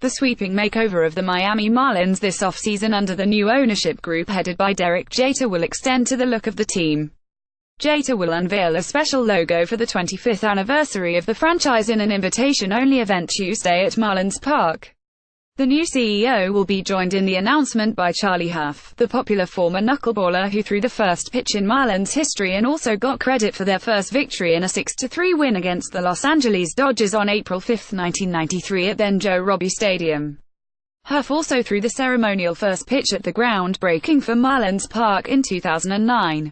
The sweeping makeover of the Miami Marlins this offseason under the new ownership group headed by Derek Jeter will extend to the look of the team. Jeter will unveil a special logo for the 25th anniversary of the franchise in an invitation-only event Tuesday at Marlins Park. The new CEO will be joined in the announcement by Charlie Hough, the popular former knuckleballer who threw the first pitch in Marlins history and also got credit for their first victory in a 6-3 win against the Los Angeles Dodgers on April 5, 1993 at then Joe Robbie Stadium. Hough also threw the ceremonial first pitch at the groundbreaking for Marlins Park in 2009.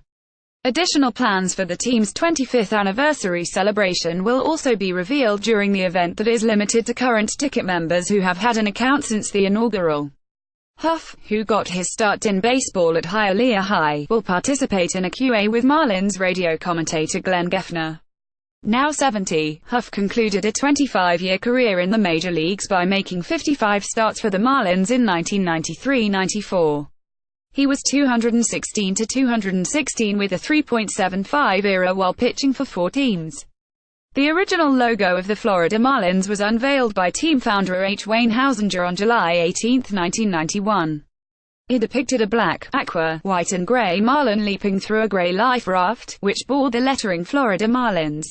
Additional plans for the team's 25th anniversary celebration will also be revealed during the event that is limited to current ticket members who have had an account since the inaugural. Hough, who got his start in baseball at Hialeah High, will participate in a Q&A with Marlins radio commentator Glenn Geffner. Now 70, Hough concluded a 25-year career in the major leagues by making 55 starts for the Marlins in 1993-94. He was 216-216 with a 3.75 ERA while pitching for 4 teams. The original logo of the Florida Marlins was unveiled by team founder H. Wayne Housinger on July 18, 1991. It depicted a black, aqua, white and gray marlin leaping through a gray life raft, which bore the lettering Florida Marlins.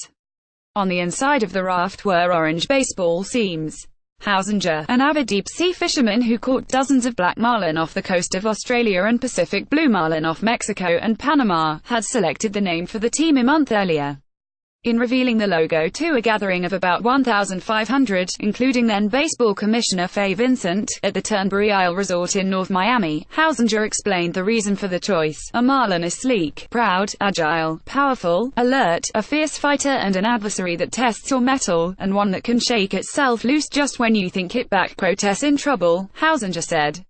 On the inside of the raft were orange baseball seams. Housinger, an avid deep-sea fisherman who caught dozens of black marlin off the coast of Australia and Pacific blue marlin off Mexico and Panama, had selected the name for the team a month earlier. In revealing the logo to a gathering of about 1,500, including then Baseball Commissioner Fay Vincent, at the Turnberry Isle Resort in North Miami, Housinger explained the reason for the choice. A marlin is sleek, proud, agile, powerful, alert, a fierce fighter and an adversary that tests your mettle, and one that can shake itself loose just when you think it back. Protests in trouble, Housinger said.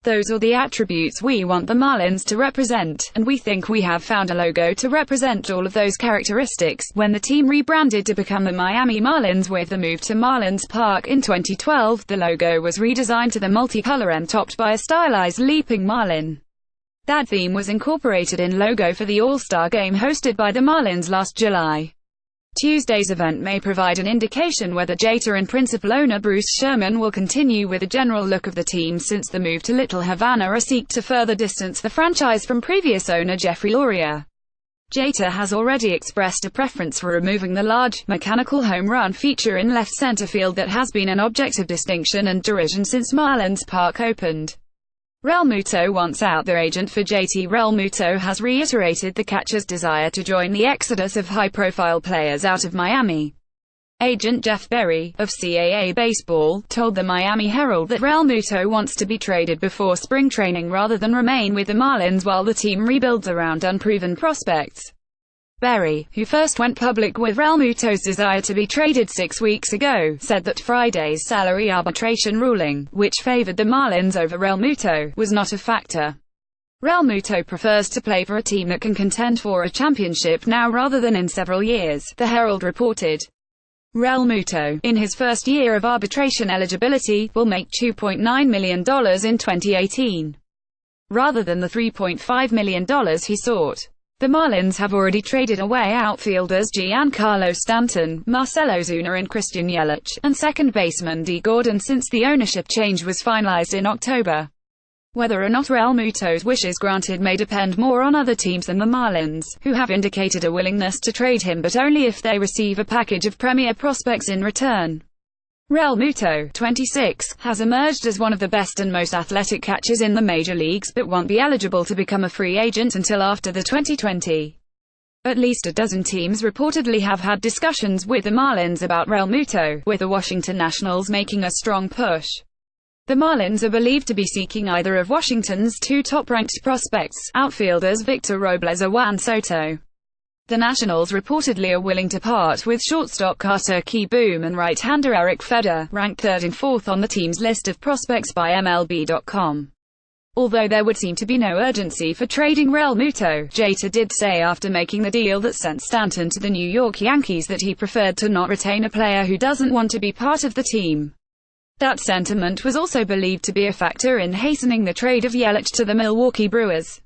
Those are the attributes we want the Marlins to represent, and we think we have found a logo to represent all of those characteristics. When the team rebranded to become the Miami Marlins with the move to Marlins Park in 2012, the logo was redesigned to the multicolor M topped by a stylized leaping marlin. That theme was incorporated in logo for the All-Star game hosted by the Marlins last July. Tuesday's event may provide an indication whether Jeter and principal owner Bruce Sherman will continue with the general look of the team since the move to Little Havana seeks to further distance the franchise from previous owner Jeffrey Loria. Jeter has already expressed a preference for removing the large, mechanical home run feature in left center field that has been an object of distinction and derision since Marlins Park opened. Realmuto, once out there agent for JT Realmuto, has reiterated the catcher's desire to join the exodus of high-profile players out of Miami. Agent Jeff Berry, of CAA Baseball, told the Miami Herald that Realmuto wants to be traded before spring training rather than remain with the Marlins while the team rebuilds around unproven prospects. Berry, who first went public with Realmuto's desire to be traded 6 weeks ago, said that Friday's salary arbitration ruling, which favored the Marlins over Realmuto, was not a factor. Realmuto prefers to play for a team that can contend for a championship now rather than in several years, the Herald reported. Realmuto, in his first year of arbitration eligibility, will make $2.9 million in 2018. Rather than the $3.5 million he sought. The Marlins have already traded away outfielders Giancarlo Stanton, Marcell Ozuna and Christian Yelich, and second baseman Dee Gordon since the ownership change was finalized in October. Whether or not Realmuto's wishes granted may depend more on other teams than the Marlins, who have indicated a willingness to trade him but only if they receive a package of premier prospects in return. Realmuto, 26, has emerged as one of the best and most athletic catchers in the major leagues but won't be eligible to become a free agent until after the 2020. At least a dozen teams reportedly have had discussions with the Marlins about Realmuto, with the Washington Nationals making a strong push. The Marlins are believed to be seeking either of Washington's 2 top-ranked prospects, outfielders Victor Robles or Juan Soto. The Nationals reportedly are willing to part with shortstop Carter Kieboom and right-hander Eric Fedor, ranked 3rd and 4th on the team's list of prospects by MLB.com. Although there would seem to be no urgency for trading Realmuto, Jeter did say after making the deal that sent Stanton to the New York Yankees that he preferred to not retain a player who doesn't want to be part of the team. That sentiment was also believed to be a factor in hastening the trade of Yelich to the Milwaukee Brewers.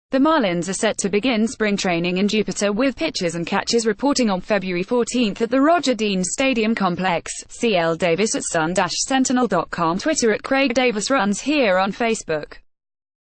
The Marlins are set to begin spring training in Jupiter, with pitchers and catchers reporting on February 14 at the Roger Dean Stadium complex. CL Davis at sun-sentinel.com, Twitter at Craig Davis Runs Here on Facebook.